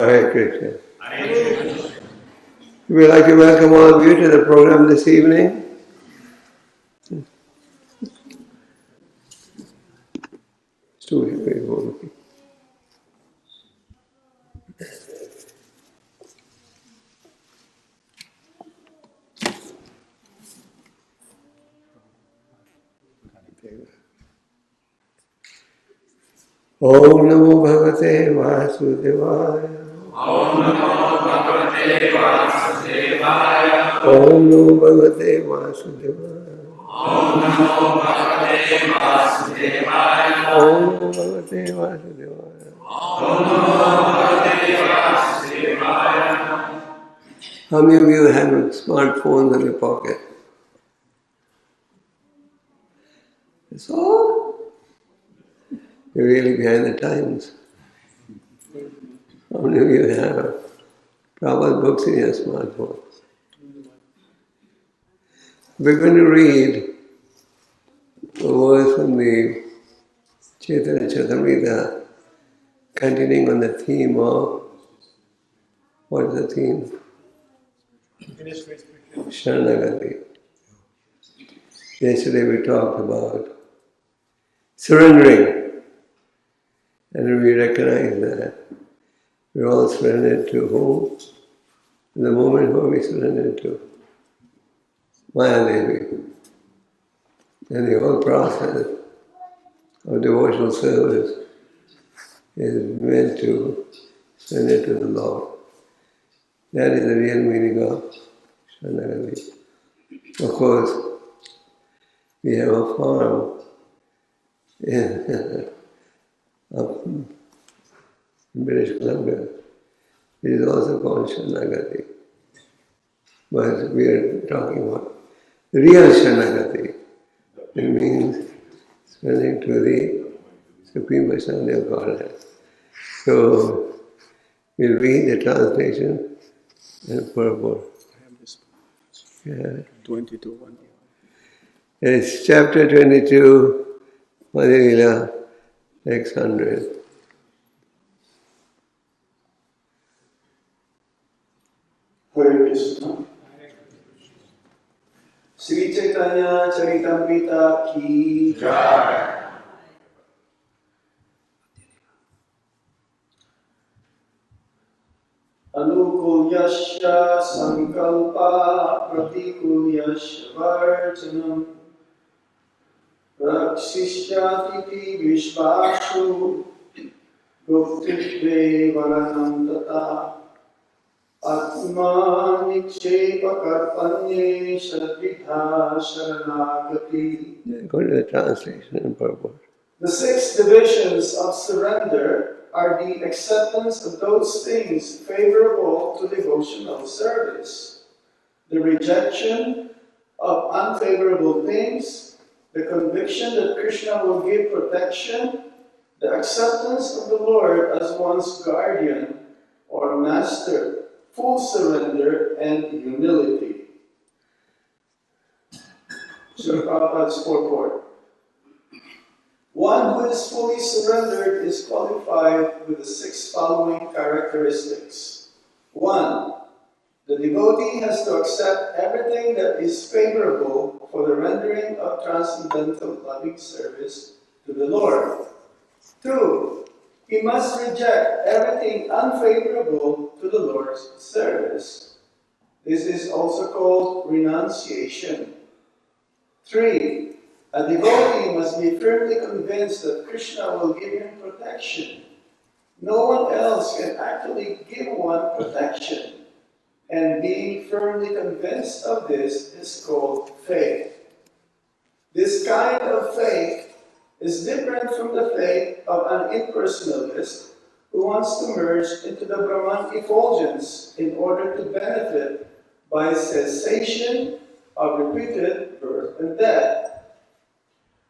Hare Krishna. We would like to welcome all of you to the program this evening. Om Namo Bhagavate Vasudevaya. Om Namo Bhagavate Vasudevaya. Om Namo Bhagavate Vasudevaya. Om Namo Bhagavate Vasudevaya. Om Namo Bhagavate Vasudevaya. Om Namo Bhagavate Vasudevaya. How many of you have smartphones in your pocket? That's all? You're really behind the times. How many of you have Prabhupada books in your smartphone? We're going to read a verse from the Chaitanya Charitamrita, continuing on the theme of, what is the theme? Sharanagati. Yesterday we talked about surrendering. And we recognize that we're all surrendered to whom? In the moment where we surrendered to MyAshray. And the whole process of devotional service is meant to surrender to the Lord. That is the real meaning of Sharanagati. Of course, we have a farm up in British Columbia. It is also called Sharanagati. But we are talking about real Sharanagati. It means surrendering to the Supreme Personality of Godhead. So we'll read the translation and purport. Yeah. 22:1. It's chapter 22, Madhya Lila, text 100. Hare Krishna. Sri Chaitanya Charitamrita ki jai. Anukulyasya sankalpa pratikulyasya varjanam rakshishyatiti vishvashu guptitve varanam tata atma nikshepa karpanye shadvidha sharanagati. Go to the translation and purport. The 6 divisions of surrender are the acceptance of those things favorable to devotional service, the rejection of unfavorable things, the conviction that Krishna will give protection, the acceptance of the Lord as one's guardian or master, full surrender and humility. Srila Prabhupada's purport. One who is fully surrendered is qualified with the 6 following characteristics. 1. The devotee has to accept everything that is favorable for the rendering of transcendental loving service to the Lord. 2. He must reject everything unfavorable to the Lord's service. This is also called renunciation. 3. A devotee must be firmly convinced that Krishna will give him protection. No one else can actually give one protection. And being firmly convinced of this is called faith. This kind of faith is different from the faith of an impersonalist who wants to merge into the Brahman effulgence in order to benefit by cessation of repeated birth and death.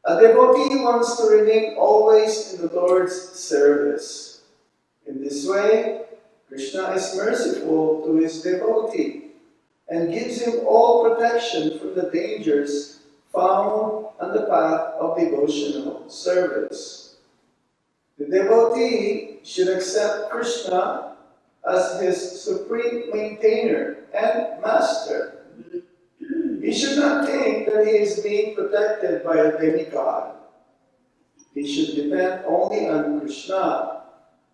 A devotee wants to remain always in the Lord's service. In this way, Krishna is merciful to his devotee and gives him all protection from the dangers found on the path of devotional service. The devotee should accept Krishna as his supreme maintainer and master. He should not think that he is being protected by a demigod. He should depend only on Krishna,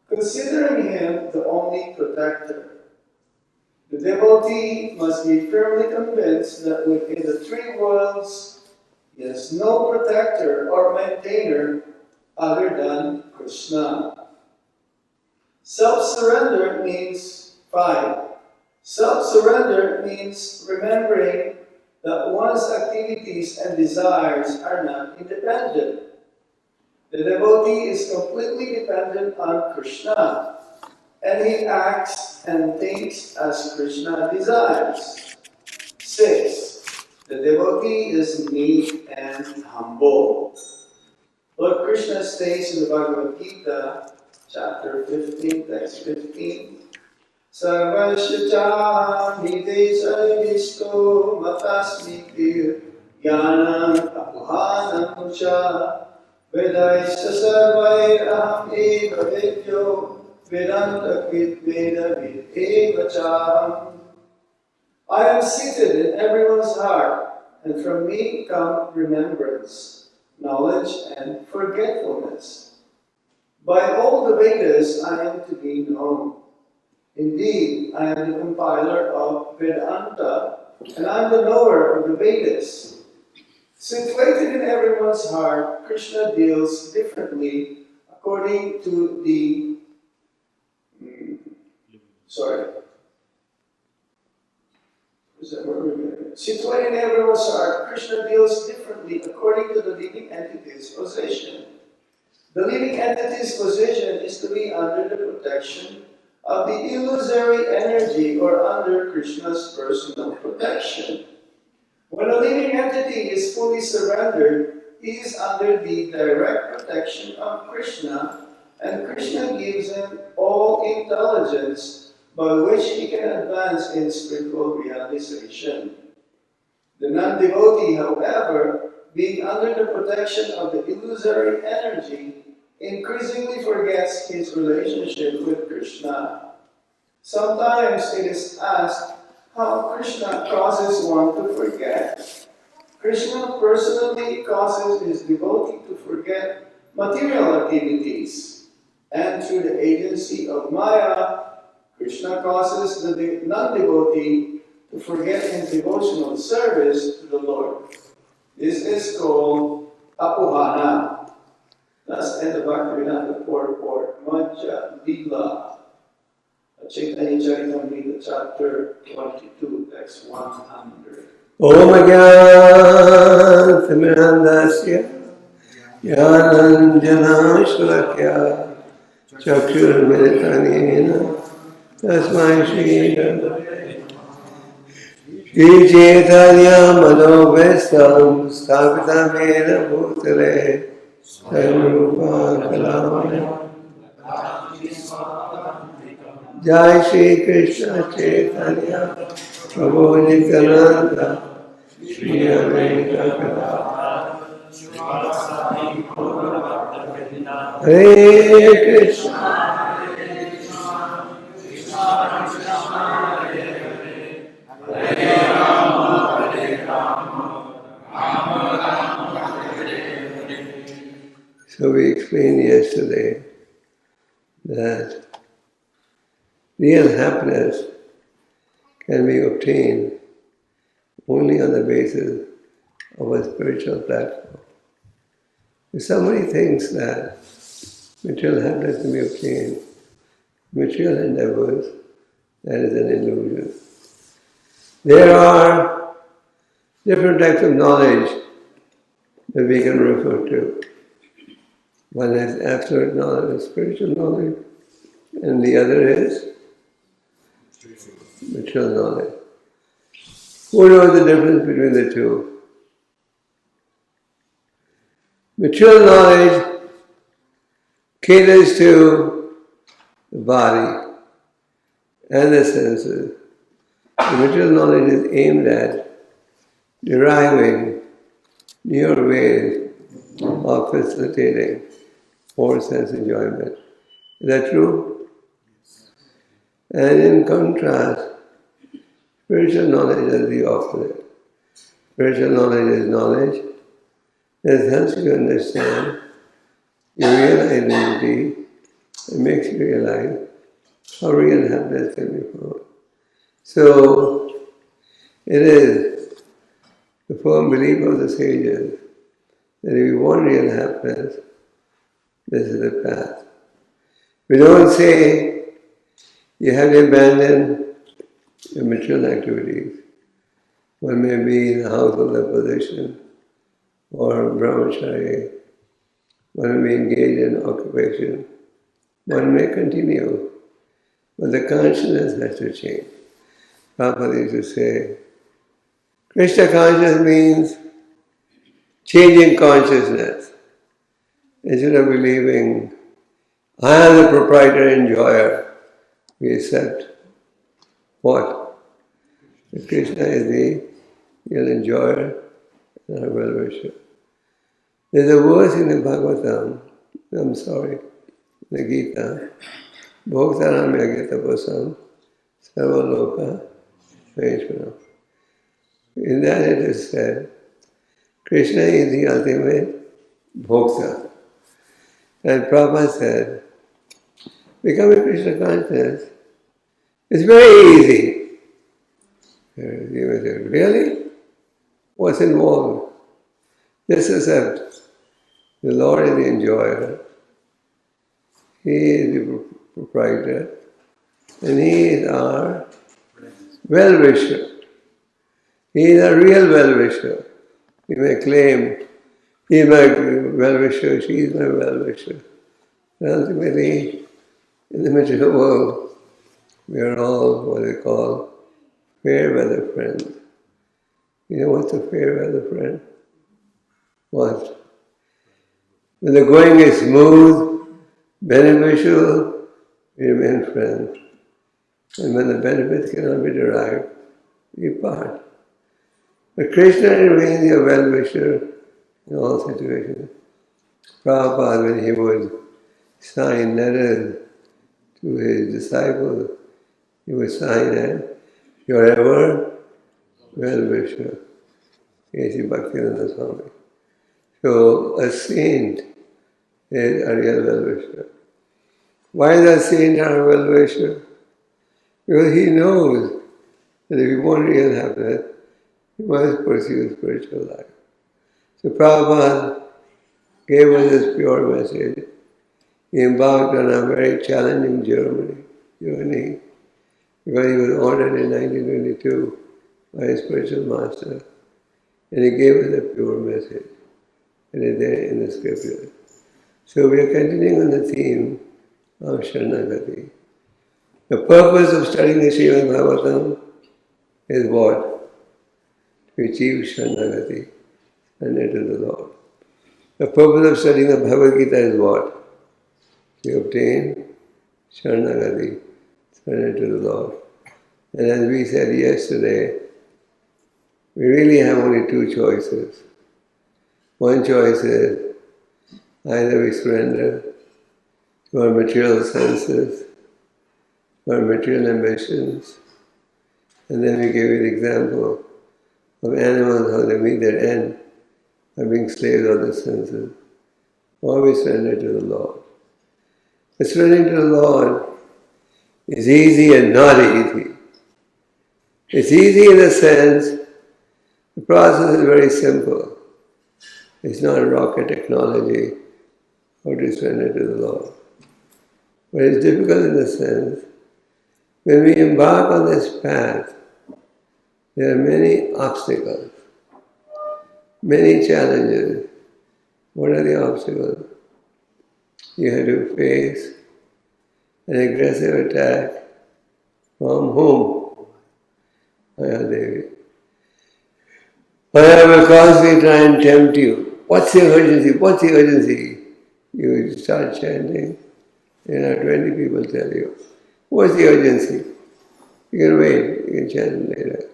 considering him the only protector. The devotee must be firmly convinced that within the three worlds, he has no protector or maintainer other than Krishna. Self-surrender means 5. Self-surrender means remembering that one's activities and desires are not independent. The devotee is completely dependent on Krishna, and he acts and thinks as Krishna desires. 6. The devotee is meek and humble. Lord Krishna states in the Bhagavad Gita, chapter 15, text 15, Sarvasya chaham hidesha visto matasmikir jnanam apuhanam mucha vedaisya sarvair aham eva vedyo vedanta krit veda vid eva chaham. I am seated in everyone's heart, and from me come remembrance, knowledge, and forgetfulness. By all the Vedas I am to be known. Indeed, I am the compiler of Vedanta, and I am the knower of the Vedas. Situated in everyone's heart, Krishna deals differently according to the... Situated in everyone's heart, Krishna deals differently according to the living entity's position. The living entity's position is to be under the protection of the illusory energy or under Krishna's personal protection. When a living entity is fully surrendered, he is under the direct protection of Krishna, and Krishna gives him all intelligence by which he can advance in spiritual realization. The non-devotee, however, being under the protection of the illusory energy, increasingly forgets his relationship with Krishna. Sometimes it is asked how Krishna causes one to forget. Krishna personally causes his devotee to forget material activities, and through the agency of Maya, Krishna causes the non-devotee to forget his devotional service to the Lord. This is called apuhana. That's in the Bhaktivedanta purport, Madhya, Lila, Chaitanya Charitamrita, chapter 22, text 100. Om Ajay Gauranga Niranjandas Chakshurmilitanena Tasmai Shri Shri Chaitanya Manobhestam Sthapitamena Bhutale Sarvarupa Kalamaya Jai Shri Krishna Chaitanya Prabhu Nityananda Shri Advaita Hare Krishna So we explained yesterday that real happiness can be obtained only on the basis of a spiritual platform. If somebody thinks that material happiness can be obtained, material endeavors, that is an illusion. There are different types of knowledge that we can refer to. One is absolute knowledge, spiritual knowledge, and the other is material knowledge. Who knows the difference between the two? Material knowledge caters to the body and the senses. The material knowledge is aimed at deriving newer ways of facilitating more sense enjoyment. Is that true? And in contrast, spiritual knowledge is the opposite. Spiritual knowledge is knowledge that helps you understand your real identity and makes you realize how real happiness can be found. So, it is the firm belief of the sages that if you want real happiness, this is the path. We don't say you have to abandon your material activities. One may be in the household position or brahmachari. One may engage in occupation. One may continue. But the consciousness has to change. Prabhupada used to say, Krishna consciousness means changing consciousness. Instead of believing, I am the proprietor and enjoyer, we accept what? That Krishna is the real enjoyer and our well-wisher. There's a verse in the Bhagavatam, the Gita, Bhoktaram Yagitapasam Sarvaloka Maheshwaram. In that it is said, Krishna is the ultimate Bhokta. And Prabhupada said, becoming Krishna conscious is very easy. You may say, really? What's involved? Just accept the Lord is the enjoyer. He is the proprietor. And He is our well-wisher. He is a real well-wisher. We may claim, he is my well-wisher, she is my well-wisher. But ultimately, in the material world, we are all what they call fair weather friends. You know what's a fair weather friend? What? When the going is smooth, beneficial, we remain friends. And when the benefits cannot be derived, we part. But Krishna remains your well-wisher in all situations. Prabhupada, when he would sign letters to his disciples, he would sign it, your ever well-wisher, A.C. Bhaktivinoda Swami. So a saint is a real well-wisher. Why is a saint a well-wisher? Because he knows that if you want real happiness, you must pursue spiritual life. So Prabhupada gave us this pure message. He embarked on a very challenging journey because he was ordered in 1922 by his spiritual master, and he gave us a pure message, and it's there in the scriptures. So we are continuing on the theme of Sharanagati. The purpose of studying the Srimad Bhagavatam is what? To achieve Sharanagati, surrender to the Lord. The purpose of studying the Bhagavad Gita is what? To obtain Sharanagati, surrender to the Lord. And as we said yesterday, we really have only two choices. One choice is either we surrender to our material senses, to our material ambitions, and then we give you the example of animals, how they meet their end by being slaves of the senses, or we surrender to the Lord. But surrendering to the Lord is easy and not easy. It's easy in the sense the process is very simple. It's not rocket technology how to surrender to the Lord. But it's difficult in the sense when we embark on this path, there are many obstacles, many challenges. What are the obstacles? You have to face an aggressive attack from whom? Mayadevi. Maya will constantly try and tempt you. What's the urgency? What's the urgency? You start chanting, 20 people tell you, what's the urgency? You can wait, you can chant later.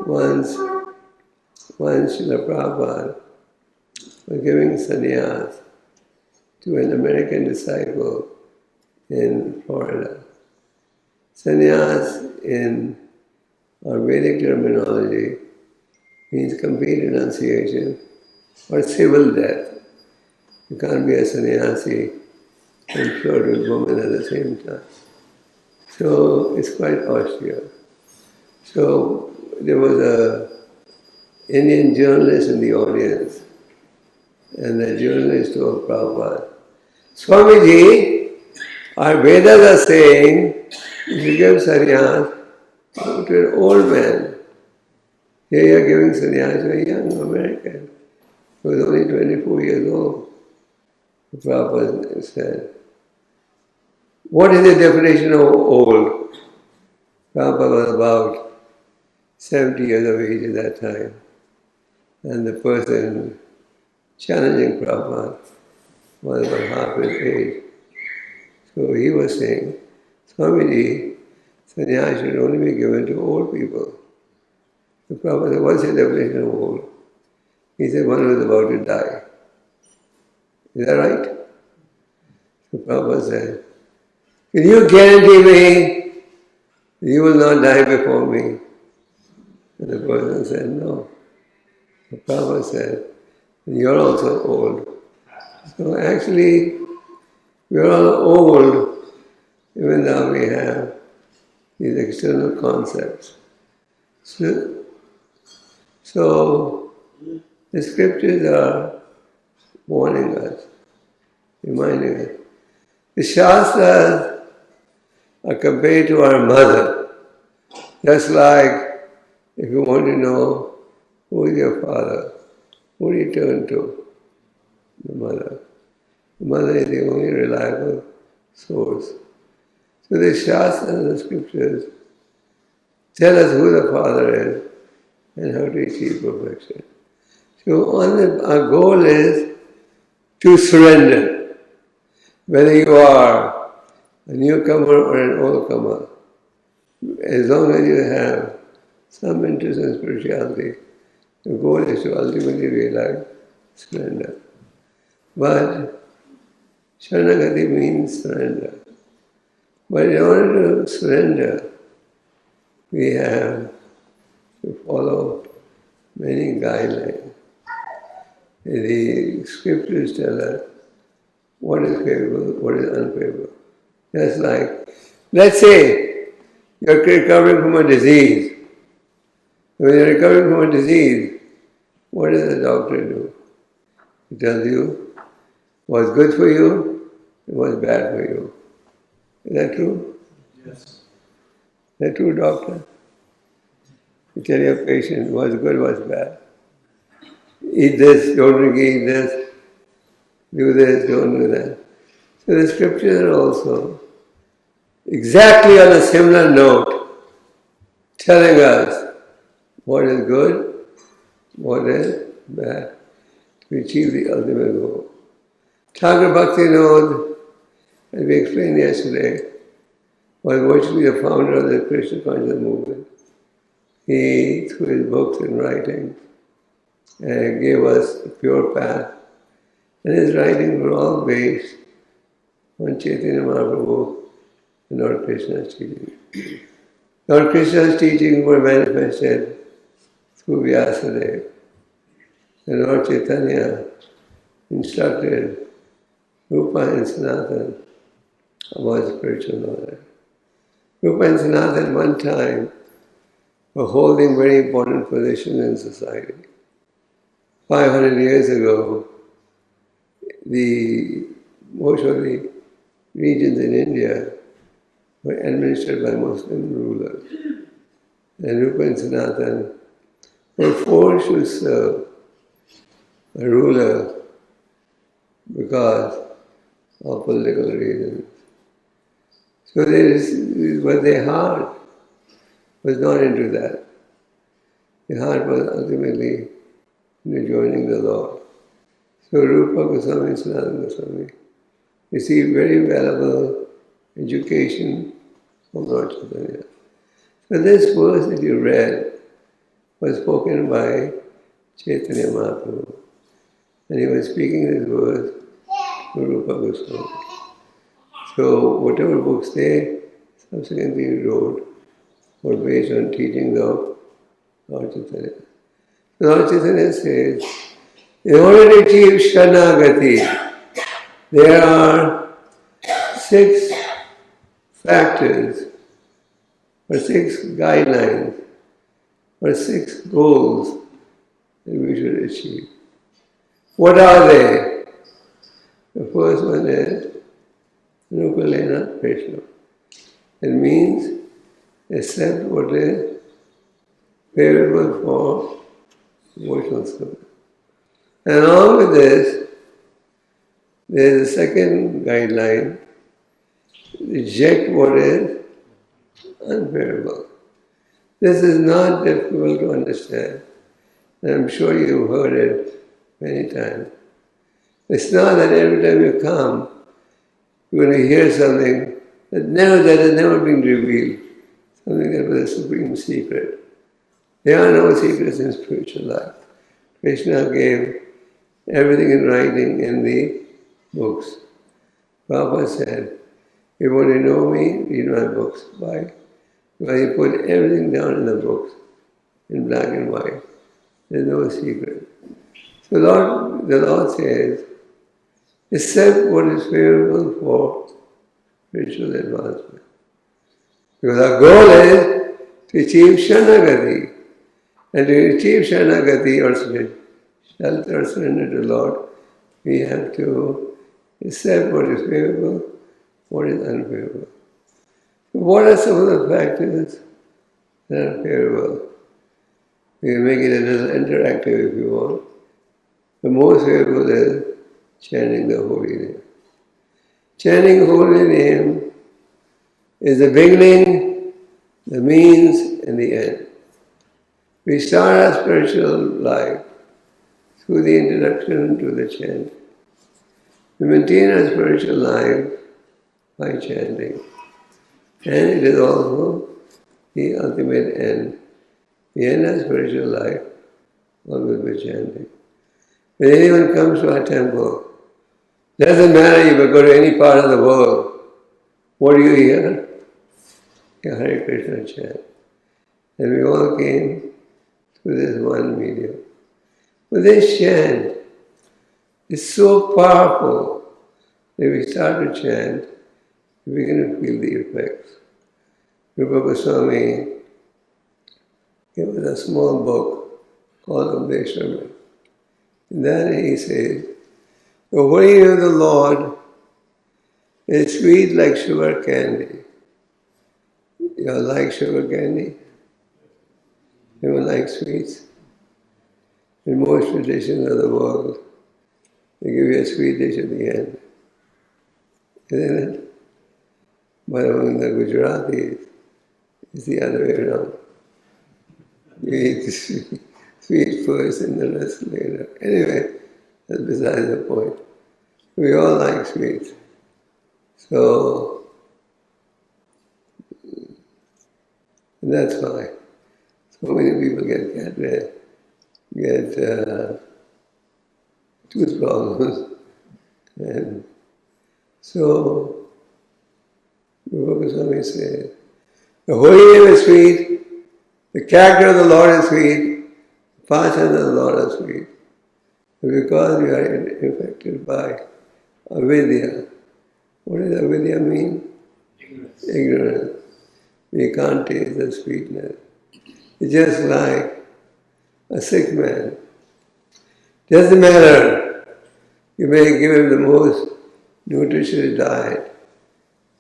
Once Srila Prabhupada was giving sannyas to an American disciple in Florida. Sannyas in our Vedic terminology means complete renunciation or civil death. You can't be a sannyasi and flirt with women at the same time. So it's quite austere. So there was an Indian journalist in the audience, and the journalist told Prabhupada, Swamiji, our Vedas are saying you should give sannyas to an old man. Here you are giving sannyas to a young American who was only 24 years old. Prabhupada said, what is the definition of old? Prabhupada was about 70 years of age at that time. And the person challenging Prabhupada was about half his age. So he was saying, Swamiji, sannyas should only be given to old people. So Prabhupada said, what's the definition of old? He said, one who is about to die. Is that right? So Prabhupada said, can you guarantee me you will not die before me? And the person said, no. So Prabhupada said, you're also old. So actually, we're all old, even though we have these external concepts. So the scriptures are warning us, reminding us. The Shastras are compared to our mother. Just like if you want to know who is your father, who do you turn to? The mother. The mother is the only reliable source. So the Shastras and the scriptures tell us who the father is and how to achieve perfection. So our goal is to surrender. Whether you are a newcomer or an oldcomer, as long as you have some interest in spirituality, the goal is to ultimately realize surrender. But Sharanagati means surrender. But in order to surrender, we have to follow many guidelines. The scriptures tell us what is favorable, what is unfavorable. Just like, let's say you're recovering from a disease. When you're recovering from a disease, what does the doctor do? He tells you what's good for you and what's bad for you. Is that true? Yes. Is that true, doctor? You tell your patient what's good, what's bad. Eat this, don't eat this. Do this, don't do that. So the scriptures are also exactly on a similar note, telling us what is good, what is bad, to achieve the ultimate goal. Thakur Bhaktivinoda, as we explained yesterday, was virtually the founder of the Krishna conscious movement. He, through his books and writings, gave us a pure path. And his writings were all based on Chaitanya Mahaprabhu and Lord Krishna's teaching. Lord Krishna's teachings were manifested through Vyasadeva. And Lord Chaitanya instructed Rupa and Sanatan about spiritual knowledge. Rupa and Sanatan one time were holding very important positions in society. 500 years ago, most of the regions in India were administered by Muslim rulers. And Rupa and Sanatan were forced to serve a ruler because of political reasons. So their heart was not into that. Their heart was ultimately into joining the Lord. So Rupa Goswami and Sanatana Goswami received very valuable education from Lord Chaitanya. So this verse that you read was spoken by Chaitanya Mahaprabhu. And he was speaking this verse to Rupa Goswami. So whatever books they subsequently wrote, were based on teachings of Lord Chaitanya. Lord Chaitanya says, in order to achieve Sharanagati, there are 6 factors, or 6 guidelines, or 6 goals that we should achieve. What are they? The first one is Anukulena Krishna. It means accept what is favorable for devotional service. And along with this, there is a second guideline, reject what is unfavorable. This is not difficult to understand, and I'm sure you've heard it many times. It's not that every time you come, you're going to hear something that has never been revealed, something that was a supreme secret. There are no secrets in spiritual life. Krishna gave everything in writing in the books. Prabhupada said, if you want to know me, read my books. Why? Because he put everything down in the books, in black and white. There's no secret. So the Lord says, accept what is favorable for spiritual advancement. Because our goal is to achieve Sharanagati. And to achieve Sharanagati or shelter or surrender to the Lord, we have to accept what is favorable, what is unfavorable. So what are some of the factors that are favorable? We can make it a little interactive if you want. The most favorable is chanting the holy name. Chanting holy name is the beginning, the means, and the end. We start our spiritual life through the introduction to the chant. We maintain our spiritual life by chanting. And it is also the ultimate end. We end our spiritual life always by chanting. When anyone comes to our temple, doesn't matter if you go to any part of the world, what do you hear? A Hare Krishna chant. And we all came through this one medium. But this chant is so powerful that we start to chant, we can feel the effects. Gopal Goswami gave us a small book called MyAshray. In that he says, the holy name of the Lord is sweet like sugar candy. You all like sugar candy? Anyone like sweets? In most traditions of the world, they give you a sweet dish at the end. Isn't it? But among the Gujaratis, it's the other way around. You eat the sweet first and the rest later. Anyway, that's besides the point. We all like sweets. So, and that's why so many people get tooth problems. And so, Gopal Krishna says, the holy name is sweet, the character of the Lord is sweet, the passions of the Lord are sweet. Because we are infected by avidya. What does avidya mean? Ignorance. We can't taste the sweetness. It's just like a sick man. Doesn't matter. You may give him the most nutritious diet,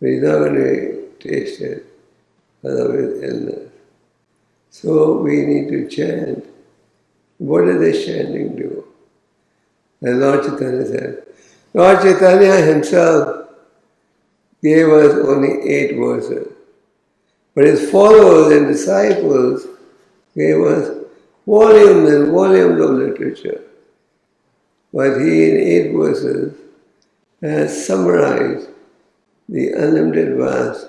but he's not going to taste it because of his illness. So we need to chant. What does this chanting do? And Lord Chaitanya said, Lord Chaitanya himself gave us only 8 verses. But his followers and disciples gave us volumes and volumes of literature. But he, in 8 verses, has summarized the unlimited vast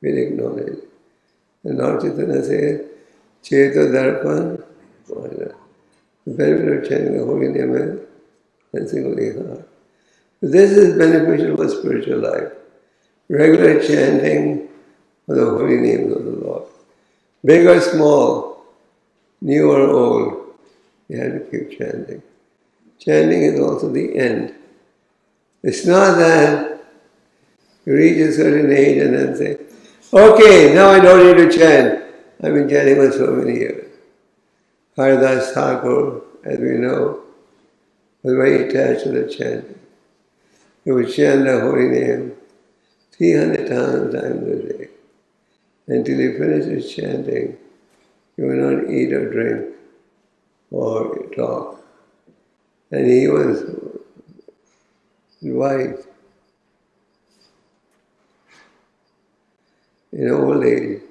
Vedic knowledge. And Lord Chaitanya says, Cheto Darpan, the benefit of chanting the holy name is cleansing of the heart. This is beneficial for spiritual life. Regular chanting of the holy names of the Lord. Big or small, new or old, you have to keep chanting. Chanting is also the end. It's not that you reach a certain age and then say, okay, now I don't need to chant. I've been chanting for so many years. Haridas Thakur, as we know, was very attached to the chanting. He would chant the holy name 300,000 times a day. Until he finishes chanting, he would not eat or drink or talk. And he was advised in old age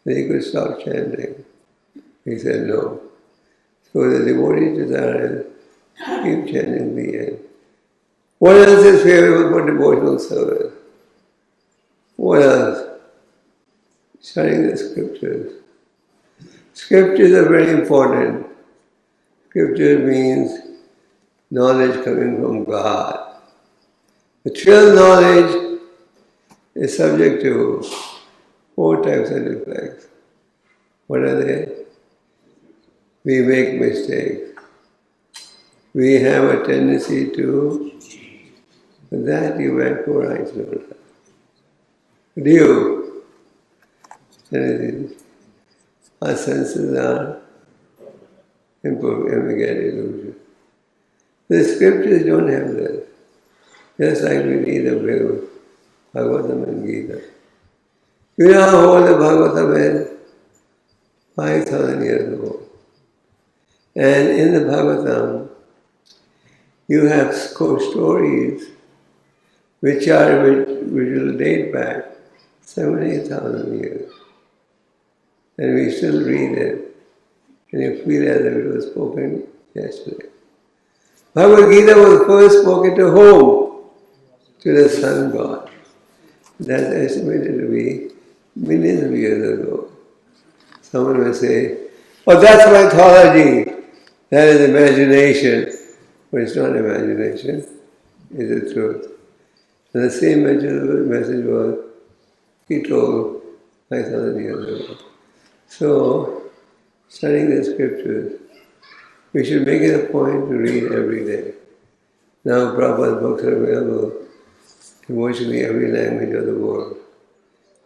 that he could stop chanting. He said no. So the devotee's desire is keep chanting the end. What else is favorable for devotional service? What else? Studying the scriptures. Scriptures are very important. Scripture means knowledge coming from God. Material knowledge is subject to 4 types of defects. What are they? We make mistakes. We have a tendency to, that you Vancouver don't have. Do you? Our senses are imperfect and we get illusion. The scriptures don't have this. Just like we read the Bhagavatam and Gita. You know how old the Bhagavatam is? 5,000 years old. And in the Bhagavatam, you have stories which will date back 7,000-8,000 years. And we still read it, and you feel as if it was spoken yesterday. Bhagavad Gita was first spoken to whom? To the sun god. That's estimated to be millions of years ago. Someone will say, oh, that's mythology, that is imagination. But it's not imagination, it's the truth. And the same message was he told 5,000 years ago. So, studying the scriptures, we should make it a point to read every day. Now Prabhupada's books are available in virtually every language of the world.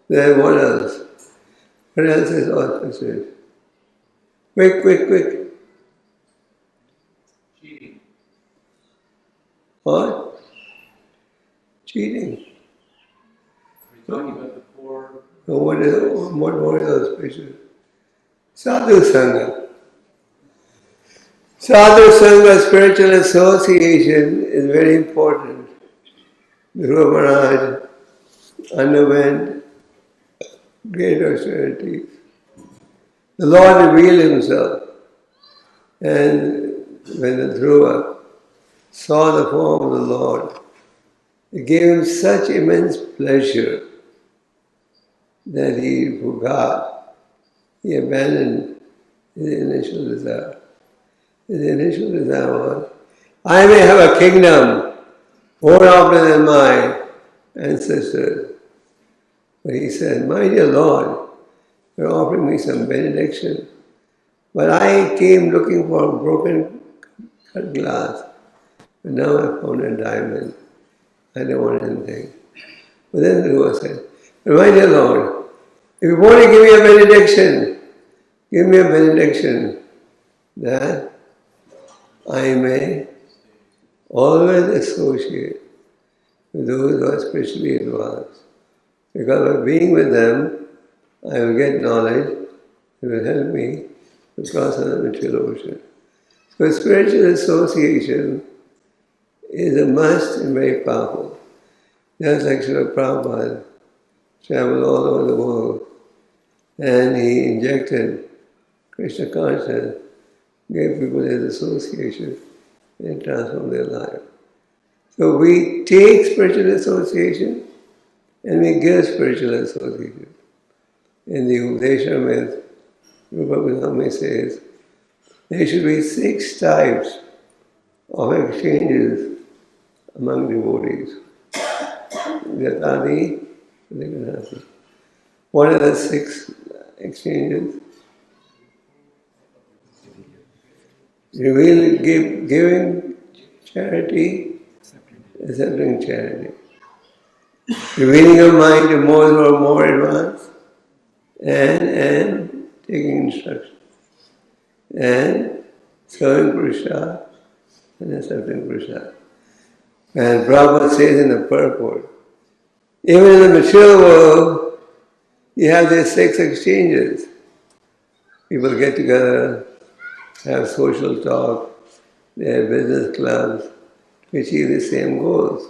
Then what else? What else is auspicious? Quick, quick, quick. Cheating. What? Cheating. We're talking about the 4. So what more is auspicious? Sadhu Sangha. Sadhu Sangha, spiritual association, is very important. Guru Maharaj underwent great austerities. The Lord revealed himself, and when the Dhruva saw the form of the Lord, it gave him such immense pleasure that he forgot, he abandoned his initial desire. His initial desire was, I may have a kingdom more often than my ancestors. But he said, my dear Lord, you're offering me some benediction. But I came looking for a broken cut glass. But now I found a diamond. I don't want anything. But then the Guru said, my dear Lord, if you want to give me a benediction, give me a benediction that I may always associate with those who are spiritually advanced. Because by being with them, I will get knowledge, it will help me to cross the material ocean. So spiritual association is a must and very powerful. Just like Srila Prabhupada traveled all over the world and he injected Krishna consciousness, gave people his association and transformed their life. So we take spiritual association and we give spiritual association. In the Upadesha myth, Gopal Krishna says, there should be 6 types of exchanges among devotees. Jatadi, What are the 6 exchanges? Giving charity, accepting charity. Revealing your mind to more or more advanced, and taking instruction. And serving Krishna and accepting Krishna. And Prabhupada says in the purport, even in the material world, you have these 6 exchanges. People get together, have social talk, they have business clubs to achieve the same goals.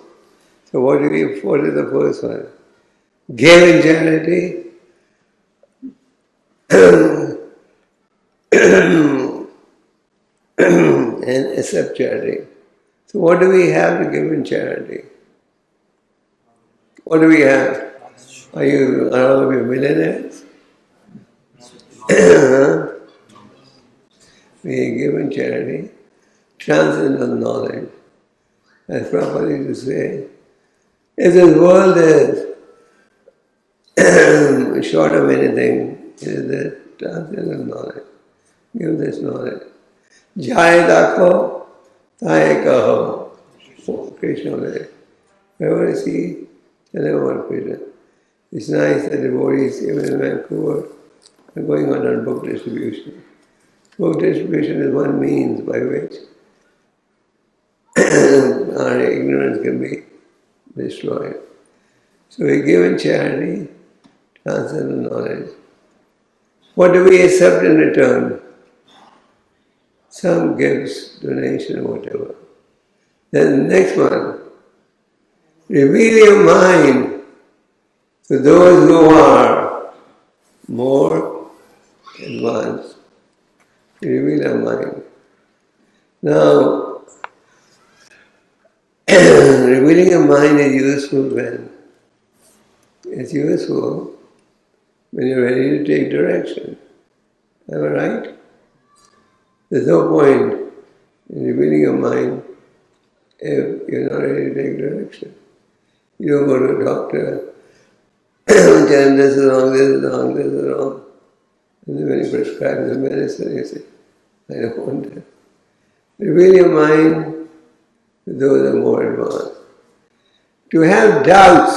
So what is the first one? Give in charity, and accept charity. So what do we have to give in charity? What do we have? Are all of you millionaires? We give in charity transcendental knowledge. As Prabhupada used to say, if this world is short of anything, it is the transcendental knowledge. Give this knowledge. Jai dakho, tai kaho. Krishna said, wherever you see, tell them about Krishna. It's nice that devotees, even in Vancouver, are going on book distribution. Book distribution is one means by which our ignorance can be destroyed. So we give in charity, transcendental knowledge. What do we accept in return? Some gifts, donation, whatever. Then the next one, reveal your mind to those who are more advanced. Reveal our mind. Now, revealing a mind is useful when? It's useful when you're ready to take direction. Am I right? There's no point in revealing a mind if you're not ready to take direction. You don't go to a doctor, tell him this is wrong, this is wrong, this is wrong. And then when he prescribes the medicine, you say, I don't want that. Reveal your mind to those who are more advanced. To have doubts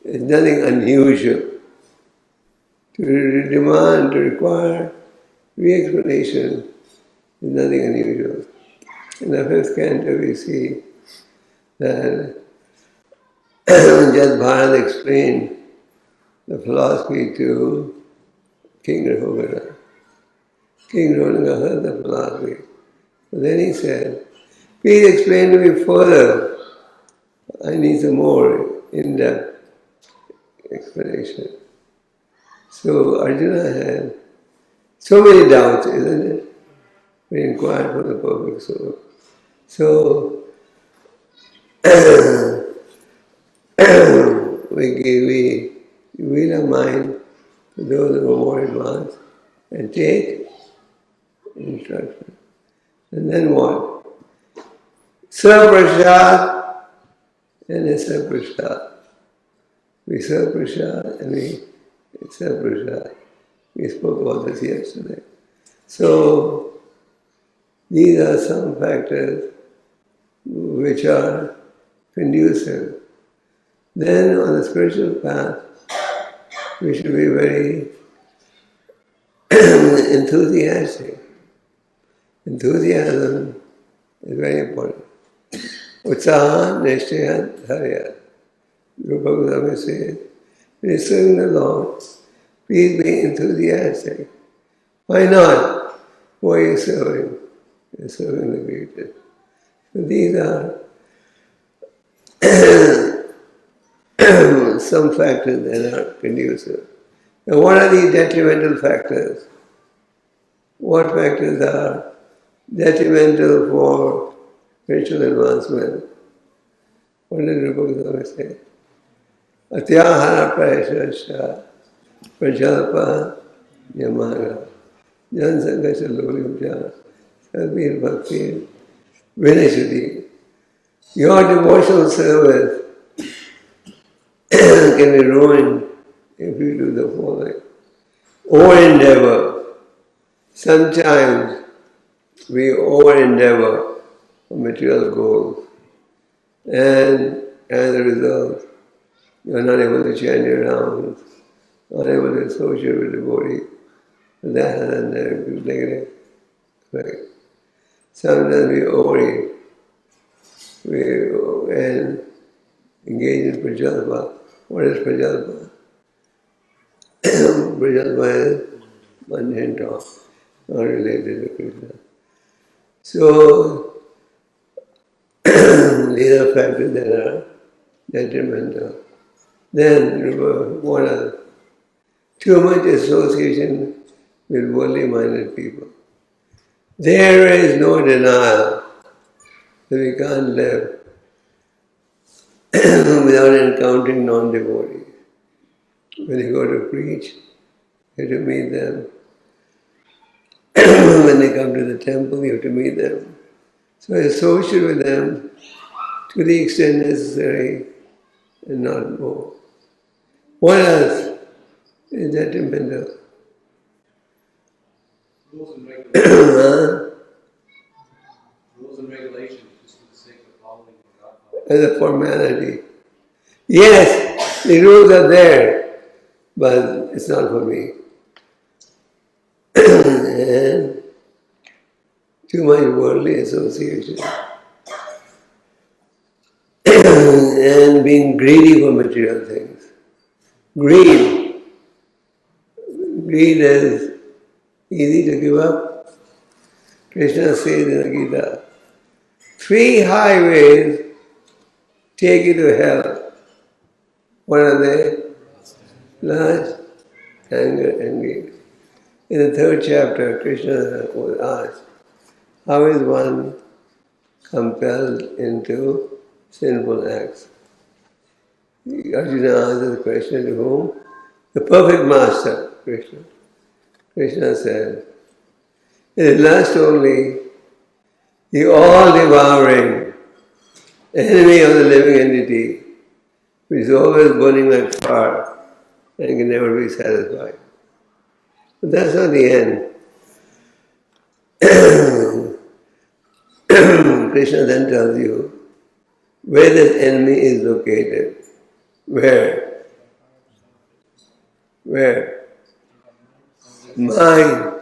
is nothing unusual. To demand, to require re-explanation is nothing unusual. In the 5th canto we see that Jad Bharat explained the philosophy to King Raghunatha. King Raghunatha heard the philosophy. But then he said, please explain to me further. I need some more in-depth explanation. So Arjuna had so many doubts, isn't it? We inquired for the perfect soul. So we reveal our mind to those who are more advanced and take instruction. And then what? Serve Prasad and accept Prasad. We serve Prasad and we accept Prasad. We spoke about this yesterday. So these are some factors which are conducive. Then on the spiritual path, we should be very enthusiastic. Enthusiasm is very important. Utsaha nishchaya dharya. Gopal Krishna says, when you're serving the Lord, please be enthusiastic. Why not? Who are you serving? You're serving the Creator. So these are some factors that are conducive. Now what are these detrimental factors? What factors are detrimental for spiritual advancement? What did Rupa Goswami say? Atyahara prayashasya prajalpa yamara jansangasya lolimja sadbir bhakti vinashati. Your devotional service can be ruined if you do the following. Over-endeavor. Sometimes we over-endeavor for material goals, and as a result, you're not able to chant your rounds, not able to associate with devotees. That has a negative effect. Sometimes we overeat, and engage in prajalpa. What is prajalpa? Prajalpa is mundane talk, not related to Krishna. So, these are factors that are detrimental. Then, what else? Too much association with worldly minded people. There is no denial that we can't live without encountering non-devotees. When you go to preach, you have to meet them. When they come to the temple, you have to meet them. So associate with them to the extent necessary and not more. What else is detrimental? Rules and regulations. Rules and regulations, just for the sake of following God. As a formality. Yes, the rules are there, but it's not for me. And too much worldly association. And being greedy for material things. Greed. Greed is easy to give up. Krishna says in the Gita, 3 highways take you to hell. What are they? Lust, anger, and greed. In the 3rd chapter, Krishna was asked, how is one compelled into sinful acts? Arjuna answered the question to whom? The perfect master, Krishna. Krishna said, it is lust only, the all-devouring enemy of the living entity, which is always burning like fire and can never be satisfied. But that's not the end. Krishna then tells you where this enemy is located. Where? Where? Mind,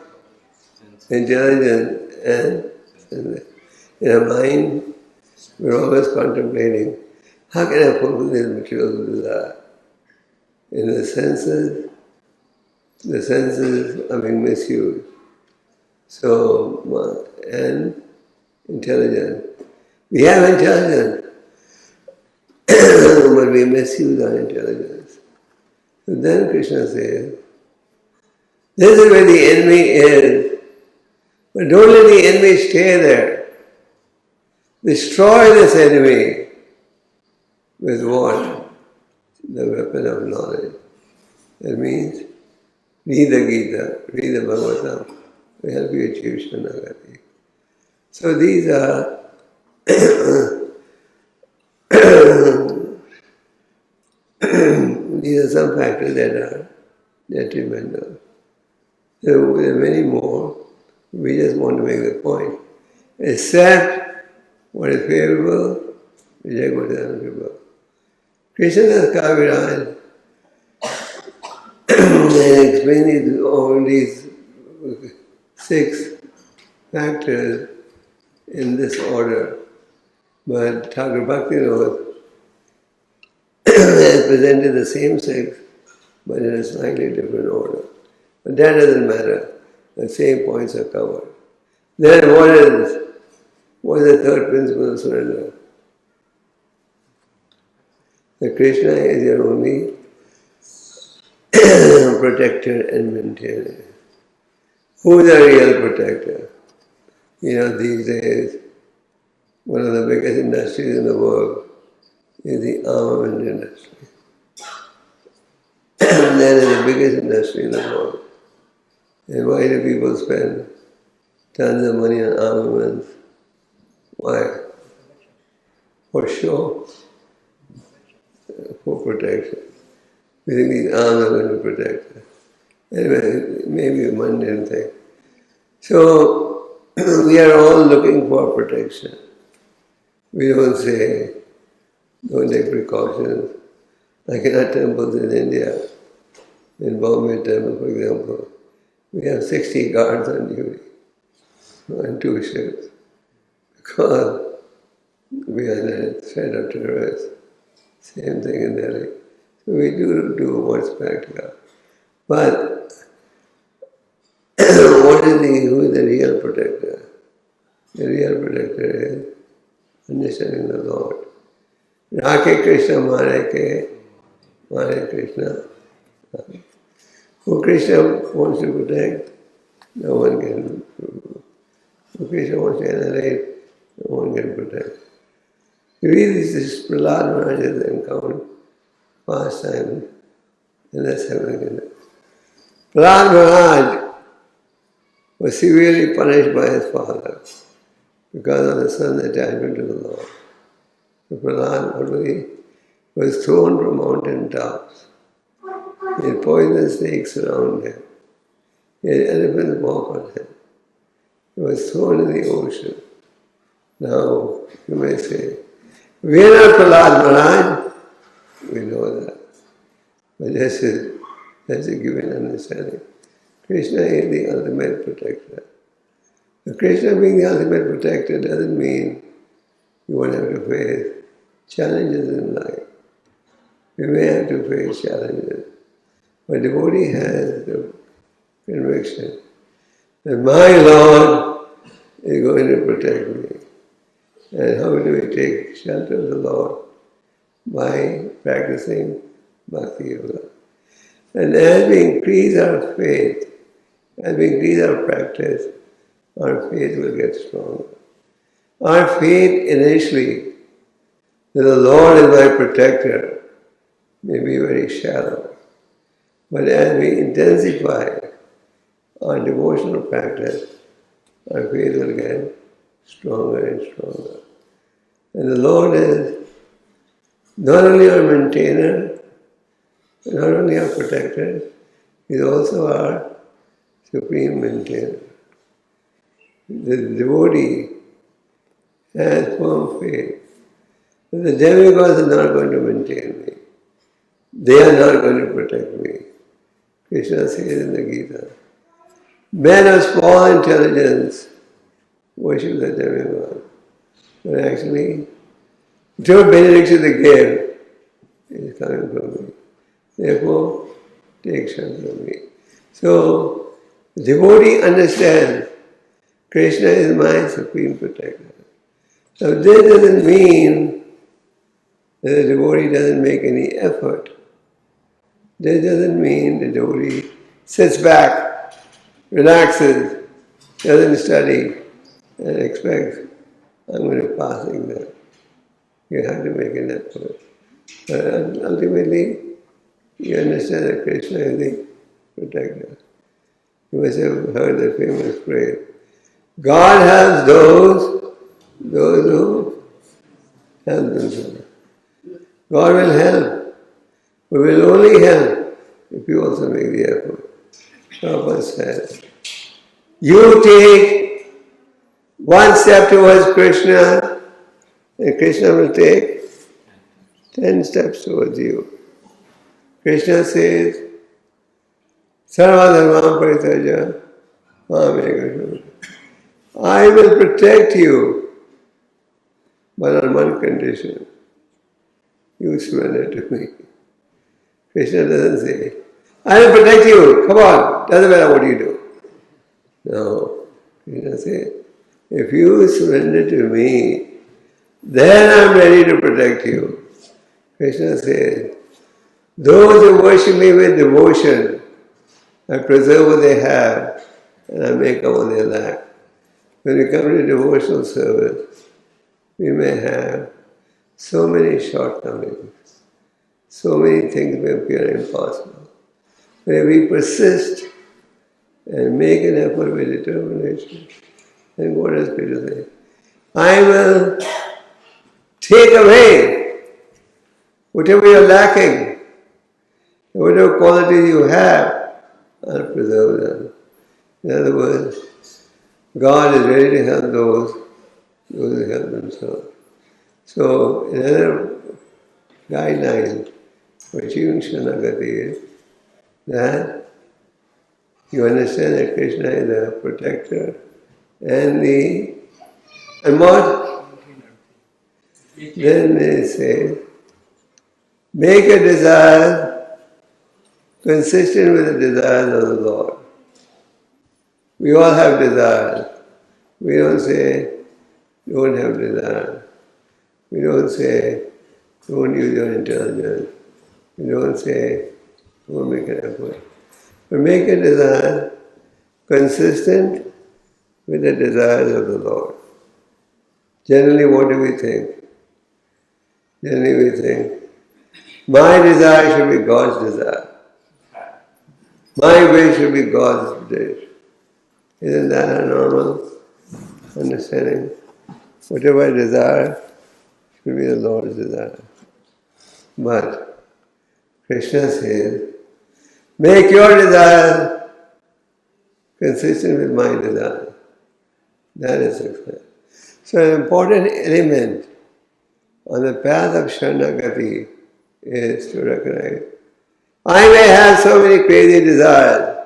intelligence, and in our mind, we're always contemplating, how can I fulfill this material desire? In the senses are being misused. So, and intelligence. We have intelligence, but we misuse our intelligence. So then Krishna says, this is where the enemy is, but don't let the enemy stay there. Destroy this enemy with what? The weapon of knowledge. That means, read the Gita, read the Bhagavatam, will help you achieve Shanagati. So these are these are some factors that are detrimental. There are many more. We just want to make the point. Accept what is favorable, reject what is unfavorable. Krishna Kaviraj explains all these 6 factors in this order. But Thakur Bhaktivinoda has presented the same 6, but in a slightly different order. But that doesn't matter. The same points are covered. Then what is the 3rd principle of surrender? That Krishna is your only protector and maintainer. Who is the real protector? These days, one of the biggest industries in the world is the armament industry. That is the biggest industry in the world. And why do people spend tons of money on armaments? Why? For show, for protection. We think these arms are going to protect us. Anyway, maybe a mundane thing. So, we are all looking for protection. We don't say, don't take precautions. Like in our temples in India, in Bombay temple, for example, we have 60 guards on duty on 2 ships because we are the threat of terrorists. Same thing in Delhi. So we do what's practical. But who is the real protector? The real protector is understanding the Lord. Rakhe Krishna Mare Krishna. Who Krishna wants to protect, no one can. Who Krishna wants to annihilate, no one can protect. You read this Prahlad Maharaj's encounter, pastime, and that's happening. Prahlad Maharaj was severely punished by his father because of the son's attachment to the Lord. So Prahlad was thrown from mountain tops. He had poisonous snakes around him. He had elephants walk on him. He was thrown in the ocean. Now, you may say, we are not Prahlad Maharaj. We know that. But that's a given understanding. Krishna is the ultimate protector. But Krishna being the ultimate protector doesn't mean you won't have to face challenges in life. You may have to face challenges. But devotee has the conviction that my Lord is going to protect me. And how do we take shelter of the Lord? By practicing Bhakti Yoga. And as we increase our faith, as we increase our practice, our faith will get stronger. Our faith initially that the Lord is my protector may be very shallow. But as we intensify our devotional practice, our faith will get stronger and stronger. And the Lord is not only our maintainer, not only our protector, He is also our supreme maintainer. The devotee has firm faith that the demigods are not going to maintain me. They are not going to protect me. Krishna says in the Gita, men of small intelligence worship the demigod. But actually, whatever benediction they give is coming from me. Therefore, take shelter from me. So, the devotee understands Krishna is my supreme protector. So this doesn't mean that the devotee doesn't make any effort. This doesn't mean the devotee sits back, relaxes, doesn't study, and expects, I'm going to pass exam. You have to make an effort. But ultimately, you understand that Krishna is the protector. You must have heard the famous phrase, God helps those who help themselves. God will help, but will only help if you also make the effort. Prabhupada says, you take one step towards Krishna, and Krishna will take 10 steps towards you. Krishna says, Sarva dharmam parityaja mam ekam. I will protect you, but on one condition. You surrender to me. Krishna doesn't say, I will protect you, come on, doesn't matter what you do. No. Krishna says, if you surrender to me, then I'm ready to protect you. Krishna says, those who worship me with devotion, I preserve what they have, and I make up what they lack. When we come to devotional service, we may have so many shortcomings, so many things may appear impossible. But if we persist and make an effort with determination, then what does Krishna say? I will take away whatever you're lacking. whatever qualities you have, I'll preserve them. In other words, God is ready to help those who help themselves. So another guideline for achieving Sharanagati is that you understand that Krishna is the protector and what? Then they say, make a desire consistent with the desires of the Lord. We all have desires. We don't say, don't have desire. We don't say, don't use your intelligence. We don't say, don't make an effort. But make a desire consistent with the desires of the Lord. Generally, what do we think? Generally, we think, my desire should be God's desire. My wish should be God's wish. Isn't that a normal understanding? Whatever I desire should be the Lord's desire. But Krishna says, make your desire consistent with my desire. That is success. So an important element on the path of Sharanagati is to recognize, I may have so many crazy desires.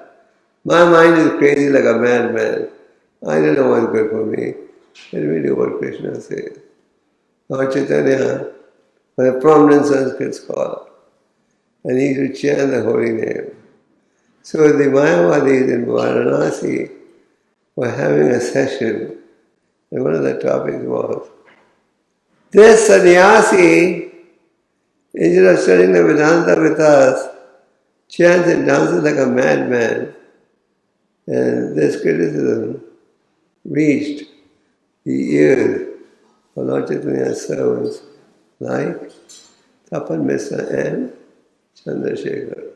My mind is crazy like a madman. I don't know what's good for me. Let me do what Krishna says. Lord Chaitanya was a prominent Sanskrit scholar, and he used to chant the holy name. So the Mayavadis in Varanasi were having a session, and one of the topics was, this sannyasi, instead of studying the Vedanta with us, chants and dances like a madman. And this criticism reached the ears of Lord Chaitanya's servants like Tapan Mishra and Chandrasekhar.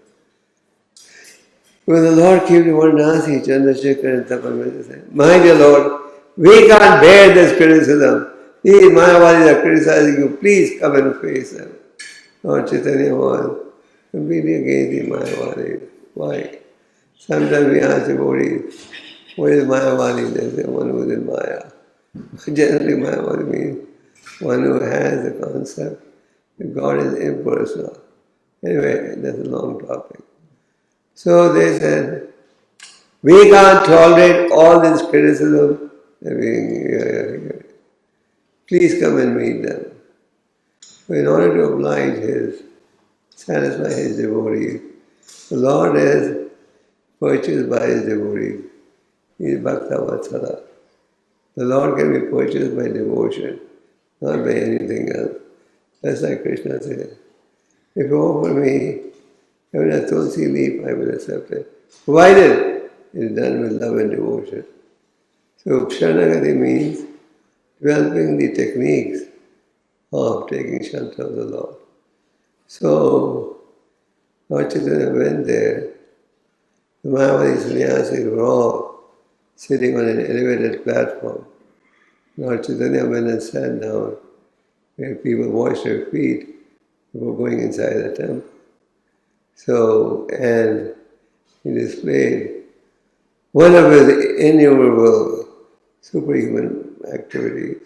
When the Lord came to Varanasi, Chandrasekhar and Tapan Mishra said, my dear Lord, we can't bear this criticism. These Mayavadis are criticizing you. Please come and face them. Lord Chaitanya was completely against the Mayavadis. Why? Sometimes we ask devotees, what is Mayavadi? They say, one who is in Maya. But generally Mayavadi means one who has the concept that God is impersonal. Anyway, that's a long topic. So they said, we can't tolerate all this criticism. Please come and meet them. So in order to oblige satisfy his devotees, the Lord is purchased by his devotees. He is Bhakta Vatsala. The Lord can be purchased by devotion, not by anything else. Just like Krishna said, if you offer me even a tulsi leaf, I will accept it, provided it is done with love and devotion. So Sharanagati means developing the techniques of taking shelter of the Lord. So Lord Chaitanya went there. The Mayavadi sannyasis were all sitting on an elevated platform. Lord Chaitanya went and sat down where people washed their feet before going inside the temple. So, and he displayed one of his innumerable superhuman activities.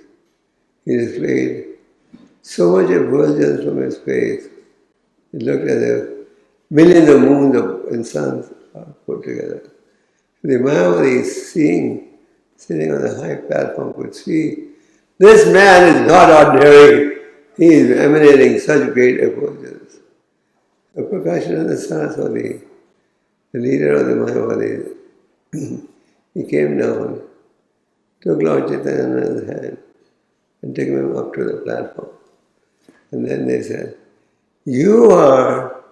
He displayed so much effulgence from his face. It looked as if millions of moons and suns are put together. The Mayavadis sitting on a high platform could see, this man is not ordinary. He is emanating such great effulgence. The Prakashananda Saraswati, the leader of the Mayavadis, he came down, took Lord Chaitanya's hand and took him up to the platform. And then they said, you are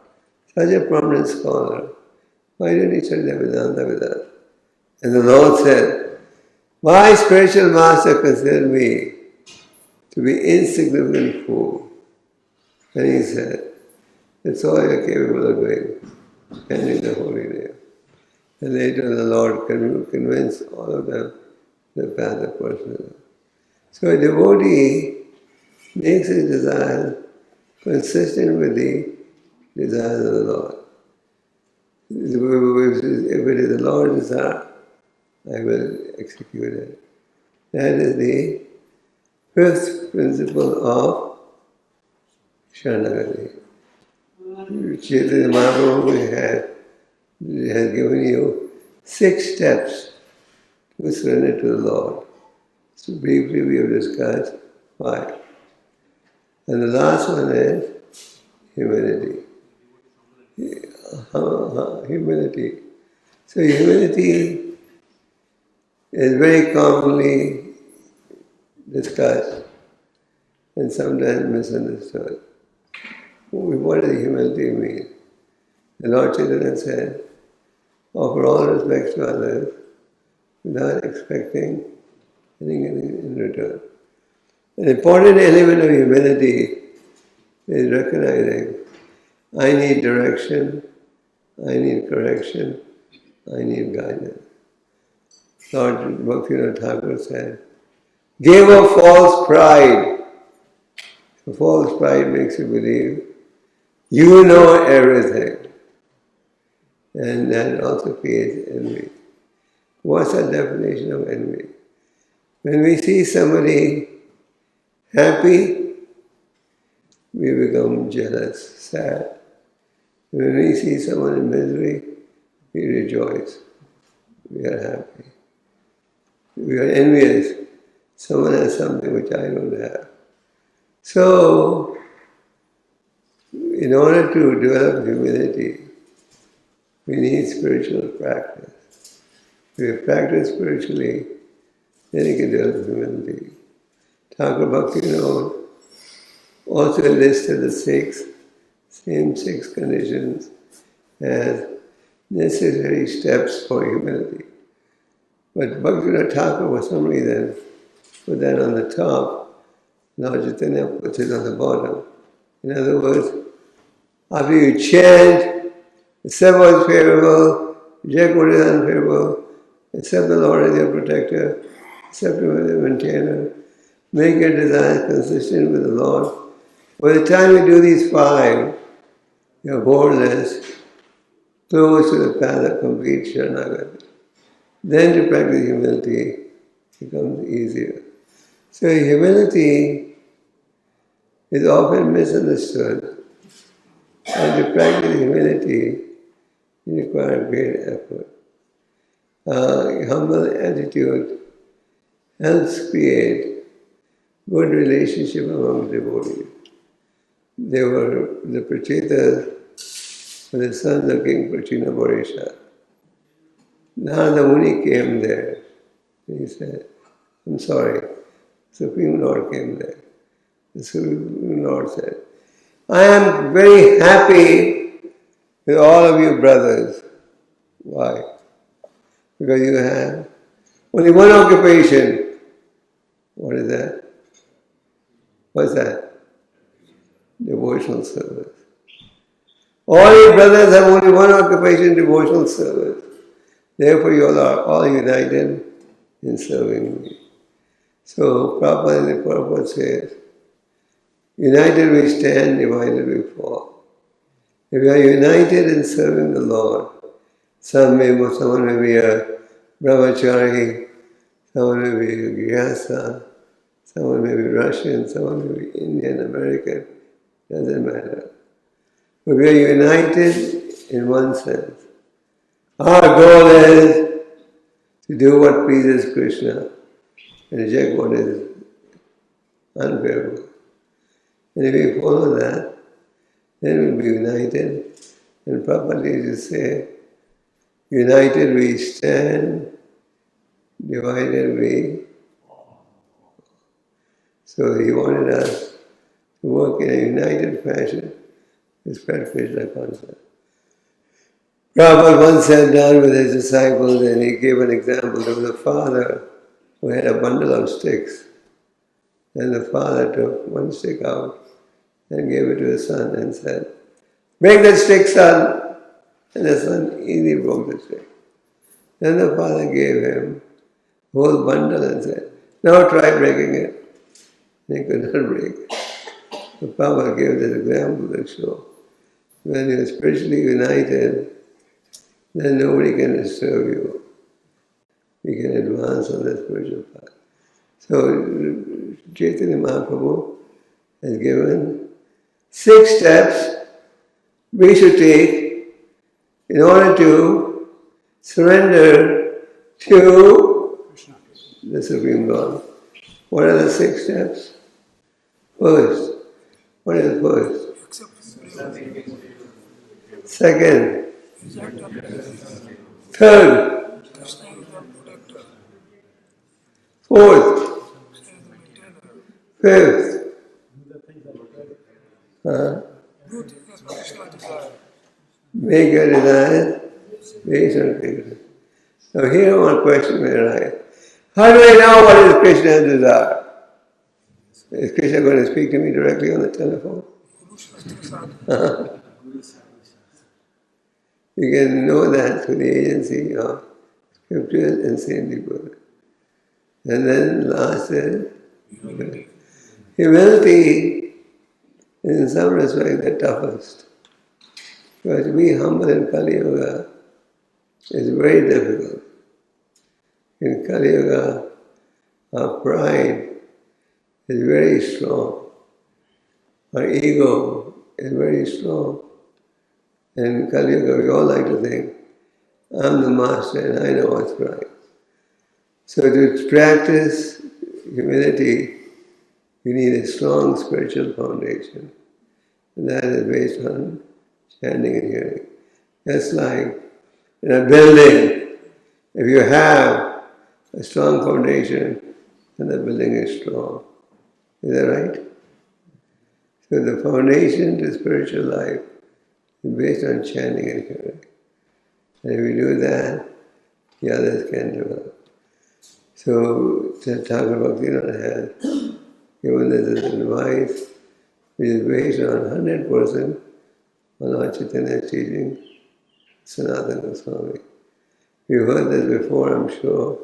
such a prominent scholar. Why don't you study the Vedanta with us? And the Lord said, my spiritual master considered me to be insignificant fool. And he said, that's all you're capable of doing, chanting the holy name. And later the Lord convinced all of them the path of personalism. So a devotee makes his desire consistent with the desires of the Lord. If it is the Lord's desire, I will execute it. That is the first principle of Sharanagati. Chaitanya Mahaprabhu has given you 6 steps to surrender to the Lord. So briefly we have discussed 5. And the last one is humility. Humility. So humility is very commonly discussed and sometimes misunderstood. What does humility mean? The Lord Chaitanya said, offer all respect to others without expecting anything in return. An important element of humility is recognizing I need direction, I need correction, I need guidance. Lord Bhaktivinoda Thakur said, give up false pride. The false pride makes you believe you know everything. And that also creates envy. What's the definition of envy? When we see somebody happy, we become jealous, sad. When we see someone in misery, we rejoice. We are happy. We are envious. Someone has something which I don't have. So, in order to develop humility, we need spiritual practice. If we practice spiritually, then you can develop humility. Thakur Bhaktivinoda also listed the same six conditions as necessary steps for humility. But Bhaktivinoda Thakur, for some reason, put that on the top. Lord Chaitanya puts it on the bottom. In other words, after you chant, accept what is favorable, reject what is unfavorable, accept the Lord as your protector, accept Him as your maintainer, make your desires consistent with the Lord. By the time you do these 5, you're more or less close to the path of complete Sharanagati. Then to practice humility becomes easier. So humility is often misunderstood. And to practice humility, you require great effort. Humble attitude helps create good relationship among devotees. They were the Prachetas were the sons of King Prachina Borisha. Narada Muni came there. He said, I'm sorry, Supreme Lord came there. The Supreme Lord said, I am very happy with all of you brothers. Why? Because you have only one occupation. What is that? What's that? Devotional service. All you brothers have only one occupation, devotional service. Therefore you all are all united in serving me. So Prabhupada says, united we stand, divided we fall. If we are united in serving the Lord, someone may be a brahmachari, someone may be a grihastha, someone may be Russian, someone may be Indian, American, doesn't matter. But we are united in one sense. Our goal is to do what pleases Krishna and reject what is unfavorable. And if we follow that, then we'll be united. And Prabhupada used to say, united we stand, divided we fall. So he wanted us to work in a united fashion to spread Krishna consciousness. Prabhupada once sat down with his disciples and he gave an example. There was a father who had a bundle of sticks. And the father took one stick out and gave it to his son and said, break that stick, son. And the son easily broke the stick. Then the father gave him the whole bundle and said, now try breaking it. And he could not break it. The Prabhupada gave this example to show when you are spiritually united, then nobody can disturb you. You can advance on the spiritual path. So Chaitanya Mahaprabhu has given 6 steps we should take in order to surrender to the Supreme Lord. What are the 6 steps? First, what is first? Second, third, fourth, fifth. Make your desire based on Krishna. Now here one question may arise. How do I know what is Krishna's desire? Is Krishna going to speak to me directly on the telephone? You can know that through the agency of scriptures and saintly Buddha. And then last is humility. Humility is in some respect the toughest. Because to be humble in Kali Yuga is very difficult. In Kali Yuga, our pride is very strong. Our ego is very strong. In Kali Yuga, we all like to think, I'm the master and I know what's right. So to practice humility, you need a strong spiritual foundation. And that is based on chanting and hearing. Just like in a building, if you have a strong foundation, then the building is strong. Is that right? So the foundation to spiritual life is based on chanting and hearing. And if you do that, the others can develop. So Thakur Bhaktivinoda has given this advice, which is based on 100% on Lord Chaitanya's teaching, Sanatana Goswami. You've heard this before, I'm sure.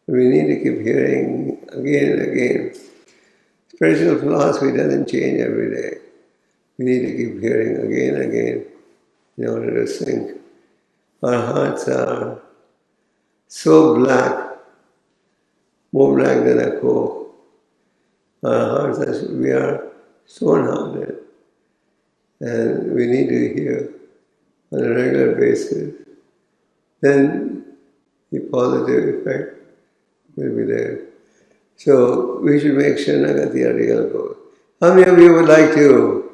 We need to keep hearing again and again. Spiritual philosophy doesn't change every day. We need to keep hearing again and again in order to sink. Our hearts are so black, more black than a coal. Our hearts are, we are stone-hearted. And we need to hear on a regular basis. Then the positive effect will be there. So we should make Sharanagati a real goal. How many of you would like to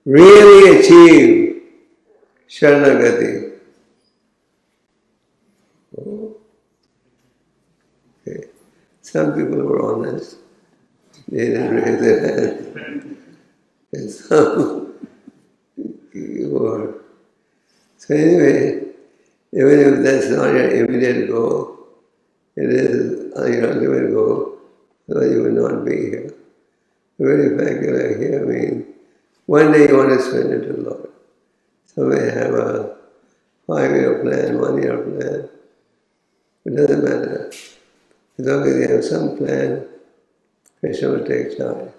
really achieve Sharanagati? Oh. Okay. Some people were honest. They didn't raise their hand. And some were. So anyway, even if that's not your immediate goal, it is your ultimate goal, otherwise you will not be here. The very fact that you're here means one day you want to surrender to the Lord. Some may have a 5-year plan, 1-year plan. It doesn't matter. As long as you have some plan, Krishna will take charge.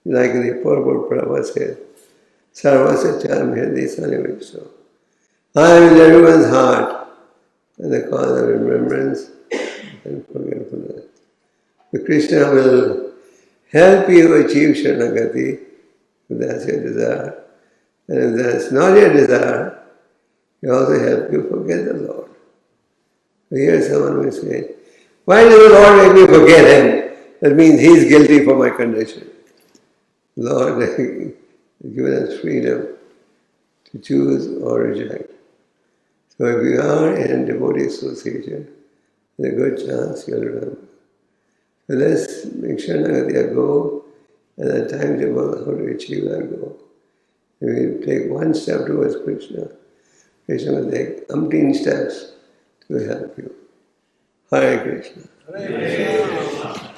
Like the Purport Prabhupada said, Sarvasya Charam Hirdi Sanivipso. I am in everyone's heart and the cause of remembrance and forgetfulness. So Krishna will help you achieve Sharanagati if that's your desire. And if that's not your desire, he also help you forget the Lord. So here someone will say, why does the Lord make me forget Him? That means He's guilty for my condition. The Lord has given us freedom to choose or reject. So if you are in devotee association, there's a good chance you'll remember. So let's make Sharanagati a goal and a timetable how to achieve that goal. If you take one step towards Krishna, Krishna will take umpteen steps to help you. Hare Krishna. Hare Krishna.